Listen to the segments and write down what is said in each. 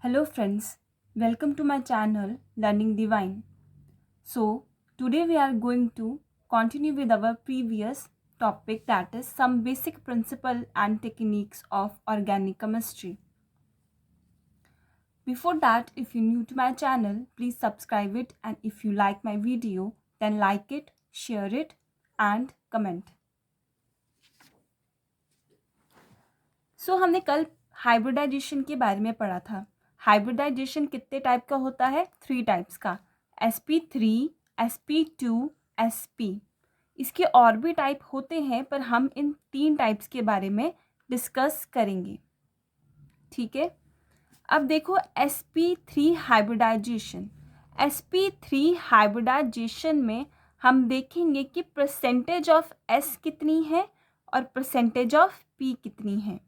Hello friends, welcome to my channel Learning Divine. So today we are going to continue with our previous topic, that is some basic principle and techniques of organic chemistry. Before that, if you're new to my channel, please subscribe it, and if you like my video, then like it, share it and comment. So हमने कल hybridisation के बारे में पढ़ा था. Hybridisation कितने type का होता है? 3 टाइप्स का, sp3, sp2, sp. इसके और भी टाइप होते हैं, पर हम इन 3 टाइप्स के बारे में डिस्कस करेंगे. ठीक है. अब देखो sp3 हाइब्रिडाइजेशन. sp3 हाइब्रिडाइजेशन में हम देखेंगे कि परसेंटेज ऑफ s कितनी है और परसेंटेज ऑफ p कितनी है.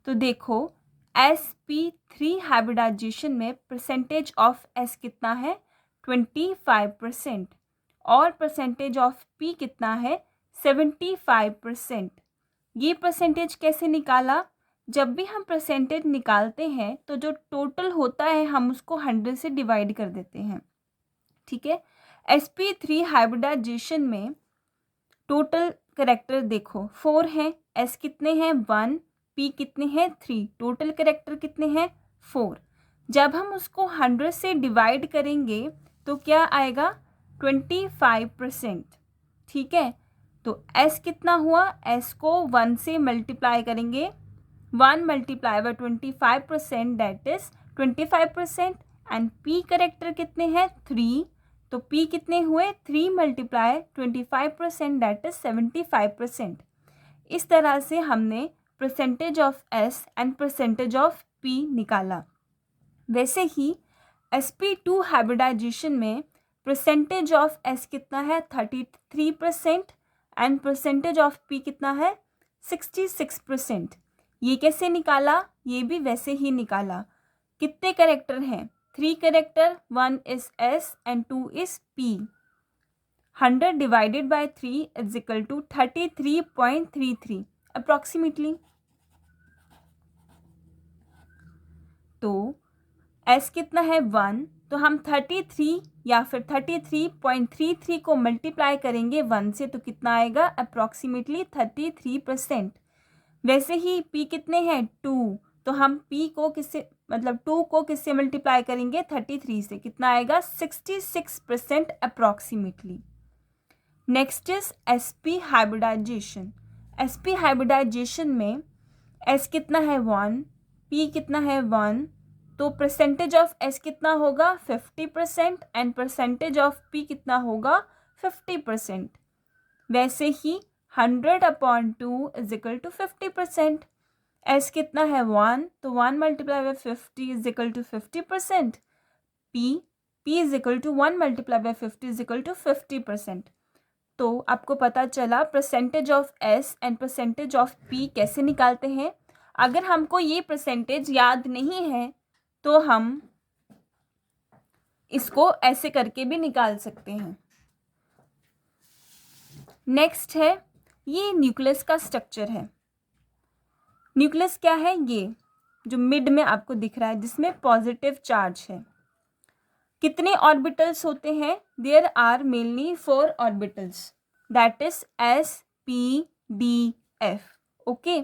तो देखो sp3 हाइब्रिडाइजेशन में परसेंटेज ऑफ s कितना है? 25%. और परसेंटेज ऑफ p कितना है? 75%. ये परसेंटेज कैसे निकाला? जब भी हम परसेंटेज निकालते हैं तो जो टोटल होता है हम उसको 100 से डिवाइड कर देते हैं. ठीक है. sp3 हाइब्रिडाइजेशन में टोटल कैरेक्टर देखो 4 हैं, s कितने हैं? 1, p कितने हैं? 3. टोटल कैरेक्टर कितने हैं? 4. जब हम उसको 100 से डिवाइड करेंगे तो क्या आएगा? 25%. ठीक है. तो s कितना हुआ? s को 1 से मल्टीप्लाई करेंगे. 1 multiply bye 25%, that is 25%. And p character कितने हैं? 3. तो p कितने हुए? 3 मल्टीप्लाई 25%, दैट इज 75%. इस तरह से हमने percentage of s and percentage of p निकाला. वैसे ही sp2 हाइब्रिडाइजेशन में परसेंटेज ऑफ s कितना है? 33% एंड परसेंटेज ऑफ p कितना है? 66%. ये कैसे निकाला? ये भी वैसे ही निकाला. कितने कैरेक्टर हैं? 3 character. 1 is s and 2 is p. 100 divided by 3 is equal to 33.33 approximately. तो s कितना है? 1. तो हम 33 या फिर 33.33 को मल्टीप्लाई करेंगे 1 से, तो कितना आएगा? अप्रॉक्सीमेटली 33%. वैसे ही p कितने हैं? 2. तो हम p को किससे, मतलब 2 को किससे मल्टीप्लाई करेंगे? 33 से. कितना आएगा? 66% approximately. Next is sp hybridization. sp hybridization में s कितना है? 1. p कितना है? 1. तो परसेंटेज ऑफ s कितना होगा? 50% एंड परसेंटेज ऑफ p कितना होगा? 50%. वैसे ही 100/2 इज इक्वल टू 50%. s कितना है? 1. तो 1 multiply by 50 is equal to 50%. p is equal to 1 multiply by 50 is equal to 50%. तो आपको पता चला percentage of s and percentage of p कैसे निकालते हैं. अगर हमको ये परसेंटेज याद नहीं है तो हम इसको ऐसे करके भी निकाल सकते हैं. नेक्स्ट है, ये न्यूक्लियस का स्ट्रक्चर है. न्यूक्लियस क्या है? ये जो मिड में आपको दिख रहा है जिसमें पॉजिटिव चार्ज है. कितने ऑर्बिटल्स होते हैं? There are mainly 4 orbitals, that is s p d f. Okay.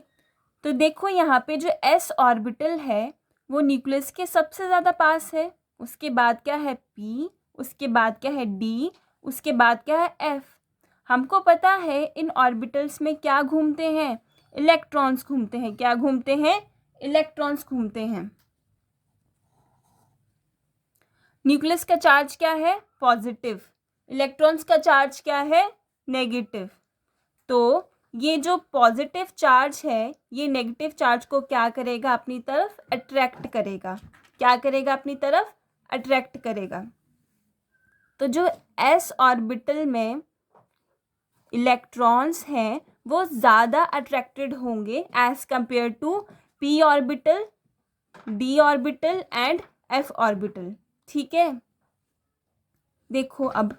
तो देखो यहाँ पे जो s ऑर्बिटल है वो न्यूक्लियस के सबसे ज़्यादा पास है. उसके बाद क्या है? p. उसके बाद क्या है? d. उसके बाद क्या है? f. हमको पता है इन ऑर्बिटल्स में क्या घूमते हैं? इलेक्ट्रॉन्स घूमते हैं. क्या घूमते हैं? इलेक्ट्रॉन्स घूमते हैं. न्यूक्लियस का चार्ज क्या है? पॉजिटिव. इलेक्ट्रॉन्स का चार्ज क्या है? नेगेटिव. तो ये जो पॉजिटिव चार्ज है ये नेगेटिव चार्ज को क्या करेगा? अपनी तरफ अट्रैक्ट करेगा. क्या करेगा? अपनी तरफ अट्रैक्ट करेगा. तो जो s ऑर्बिटल में इलेक्ट्रॉन्स हैं वो ज़्यादा अट्रैक्टेड होंगे as compare to p orbital, d orbital and f orbital. ठीक है. देखो अब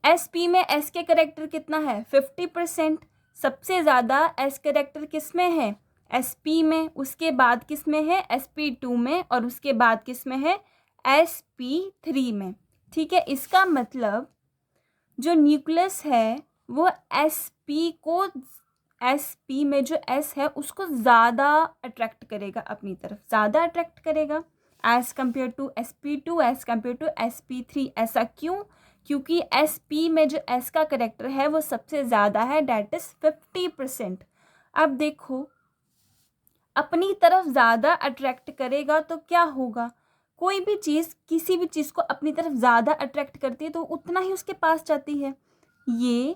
sp में s के कैरेक्टर कितना है? 50%. सबसे ज़्यादा s कैरेक्टर किस में है? sp में, उसके बाद किस में है sp2 में, और उसके बाद किस में है sp3 में। ठीक है, इसका मतलब जो न्यूक्लियस है वो sp में जो s है उसको ज़्यादा अट्रैक्ट करेगा अपनी तरफ, ज़्यादा अट्रैक्ट करेगा as compare to sp2, as compare to sp3। ऐसा क्यों? क्योंकि sp में जो s का करेक्टर है वो सबसे ज़्यादा है, डेट इज़ 50%। अब देखो, अपनी तरफ ज़्यादा अट्रैक्ट करेगा तो क्या होगा, कोई भी चीज़ किसी भी चीज़ को अपनी तरफ ज़्यादा अट्रैक्ट करती है तो उतना ही उसके पास जाती है। ये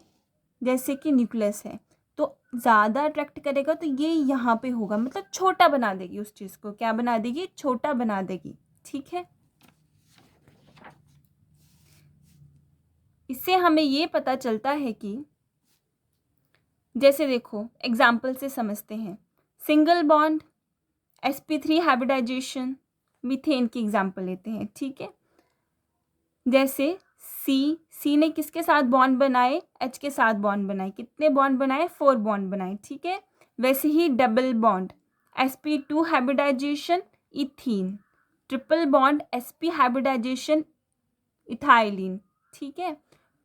जैसे कि न्यूक्लियस है तो ज़्यादा अट्रैक्ट करेगा तो ये यहाँ पे होगा, मतलब छोटा बना देगी उस चीज़ को, क्या बना देगी, छोटा बना देगी। ठीक है, इससे हमें ये पता चलता है कि जैसे देखो एग्जाम्पल से समझते हैं, single bond, sp3 hybridization, methane की एग्जाम्पल लेते हैं। ठीक है, जैसे सी ने किसके साथ बॉन्ड बनाए, H के साथ बॉन्ड बनाए, कितने बॉन्ड बनाए, 4 बॉन्ड बनाए। ठीक है, वैसे ही double bond sp2 hybridization ethene, triple bond sp hybridization ethylene. ठीक है,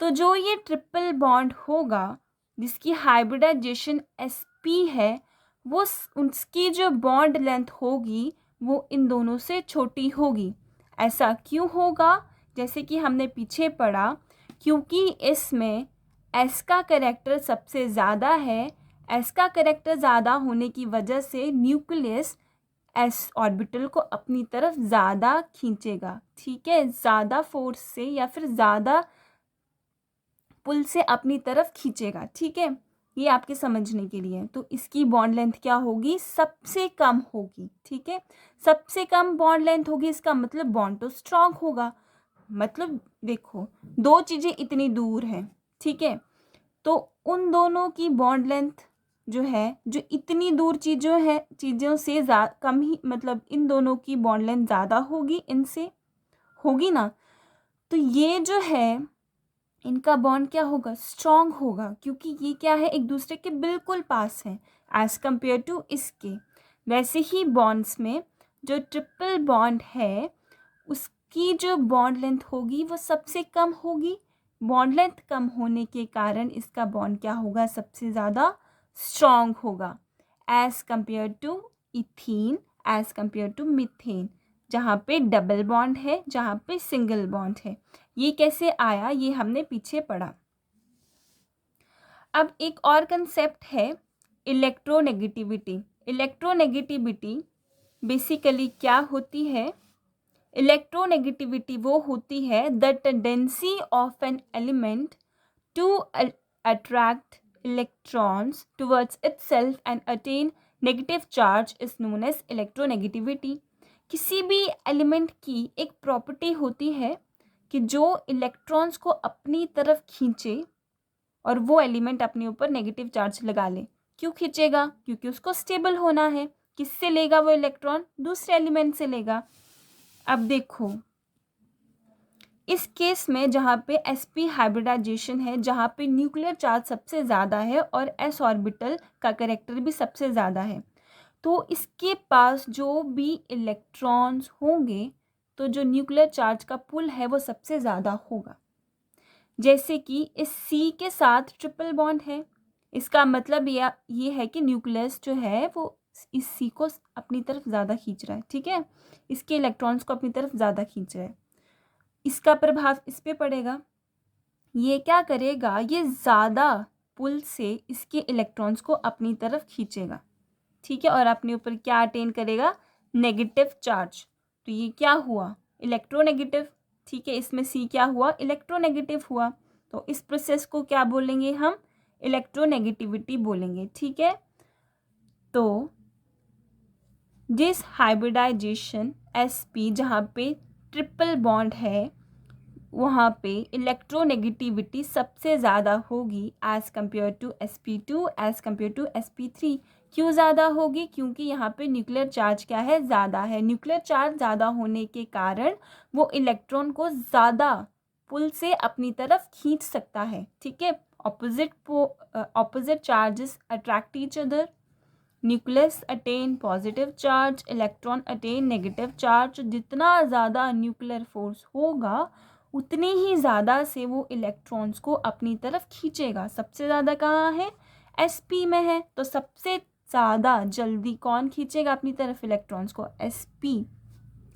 तो जो ये ट्रिपल बॉन्ड होगा जिसकी हाइब्रिडाइजेशन sp है, वो उसकी जो बॉन्ड लेंथ होगी वो इन दोनों से छोटी होगी। ऐसा क्यों होगा? जैसे कि हमने पीछे पढ़ा, क्योंकि इसमें s का कैरेक्टर सबसे ज़्यादा है। s का कैरेक्टर ज़्यादा होने की वजह से न्यूक्लियस s ऑर्बिटल को अपनी तरफ ज़्यादा खींचेगा। ठीक है, ज़्यादा फोर्स से या फिर ज़्यादा पुल से अपनी तरफ खींचेगा। ठीक है, ये आपके समझने के लिए। तो इसकी बॉन्ड लेंथ क्या होगी, सबसे कम होगी। ठीक है, सबसे कम बॉन्ड लेंथ होगी, इसका मतलब बॉन्ड तो स्ट्रांग होगा। मतलब देखो, दो चीज़ें इतनी दूर हैं, ठीक है, तो उन दोनों की बॉन्ड लेंथ जो है, जो इतनी दूर चीज़ों से कम ही, मतलब इन दोनों की बॉन्ड लेंथ ज़्यादा होगी, इनसे होगी ना, तो ये जो है इनका बॉन्ड क्या होगा, स्ट्रॉन्ग होगा, क्योंकि ये क्या है, एक दूसरे के बिल्कुल पास है एज कंपेयर टू इसके। वैसे ही बॉन्ड्स में जो ट्रिपल बॉन्ड है उसकी जो बॉन्ड लेंथ होगी वो सबसे कम होगी। बॉन्ड लेंथ कम होने के कारण इसका बॉन्ड क्या होगा, सबसे ज़्यादा स्ट्रॉन्ग होगा as compare to ethene, as compare to methane, जहाँ पे डबल बॉन्ड है, जहाँ पे सिंगल बॉन्ड है। ये कैसे आया, ये हमने पीछे पढ़ा। अब एक और कंसेप्ट है इलेक्ट्रोनेगेटिविटी। इलेक्ट्रोनेगेटिविटी बेसिकली क्या होती है, इलेक्ट्रोनेगेटिविटी वो होती है the tendency of an element to attract electrons towards itself and attain negative charge is known as electronegativity. किसी भी एलिमेंट की एक प्रॉपर्टी होती है कि जो इलेक्ट्रॉन्स को अपनी तरफ खींचे और वो एलिमेंट अपने ऊपर नेगेटिव चार्ज लगा ले। क्यों खींचेगा, क्योंकि उसको स्टेबल होना है। किससे लेगा वो इलेक्ट्रॉन, दूसरे एलिमेंट से लेगा। अब देखो इस केस में जहाँ पे sp हाइब्रिडाइजेशन है, जहाँ पे न्यूक्लियर चार्ज सबसे ज़्यादा है और s ऑर्बिटल का कैरेक्टर भी सबसे ज़्यादा है, तो इसके पास जो भी इलेक्ट्रॉन्स होंगे तो जो न्यूक्लियर चार्ज का पुल है वो सबसे ज़्यादा होगा। जैसे कि इस C के साथ ट्रिपल बॉन्ड है, इसका मतलब ये है कि न्यूक्लियस जो है वो इस C को अपनी तरफ ज़्यादा खींच रहा है। ठीक है, इसके इलेक्ट्रॉन्स को अपनी तरफ ज़्यादा खींच रहा है, इसका प्रभाव इस पे पड़ेगा। ये क्या करेगा, ये ज़्यादा पुल से इसके इलेक्ट्रॉन्स को अपनी तरफ खींचेगा। ठीक है, और अपने ऊपर क्या अटेन करेगा, नेगेटिव चार्ज। तो ये क्या हुआ, इलेक्ट्रोनेगेटिव। ठीक है, इसमें सी क्या हुआ, इलेक्ट्रोनेगेटिव हुआ। तो इस प्रोसेस को क्या बोलेंगे हम, इलेक्ट्रोनेगेटिविटी बोलेंगे। ठीक है, तो जिस हाइब्रिडाइजेशन sp जहाँ पे ट्रिपल बॉन्ड है वहाँ पे इलेक्ट्रोनेगेटिविटी सबसे ज़्यादा होगी as compare to sp2, as compare to sp3। क्यों ज़्यादा होगी, क्योंकि यहाँ पे न्यूक्लियर चार्ज क्या है, ज़्यादा है। न्यूक्लियर चार्ज ज़्यादा होने के कारण वो इलेक्ट्रॉन को ज़्यादा पुल से अपनी तरफ खींच सकता है। ठीक है, opposite charges attract each other. Nucleus attain positive charge, electron attain negative charge. जितना ज़्यादा न्यूक्लियर फोर्स होगा उतनी ही ज़्यादा से वो इलेक्ट्रॉन्स को अपनी तरफ खींचेगा। सबसे ज़्यादा कहाँ है, sp में है, तो सबसे ज़्यादा जल्दी कौन खींचेगा अपनी तरफ इलेक्ट्रॉन्स को, sp,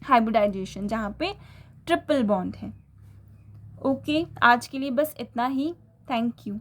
हाइब्रिडाइजेशन, जहाँ पे ट्रिपल बॉन्ड है। ओके, आज के लिए बस इतना ही। Thank you.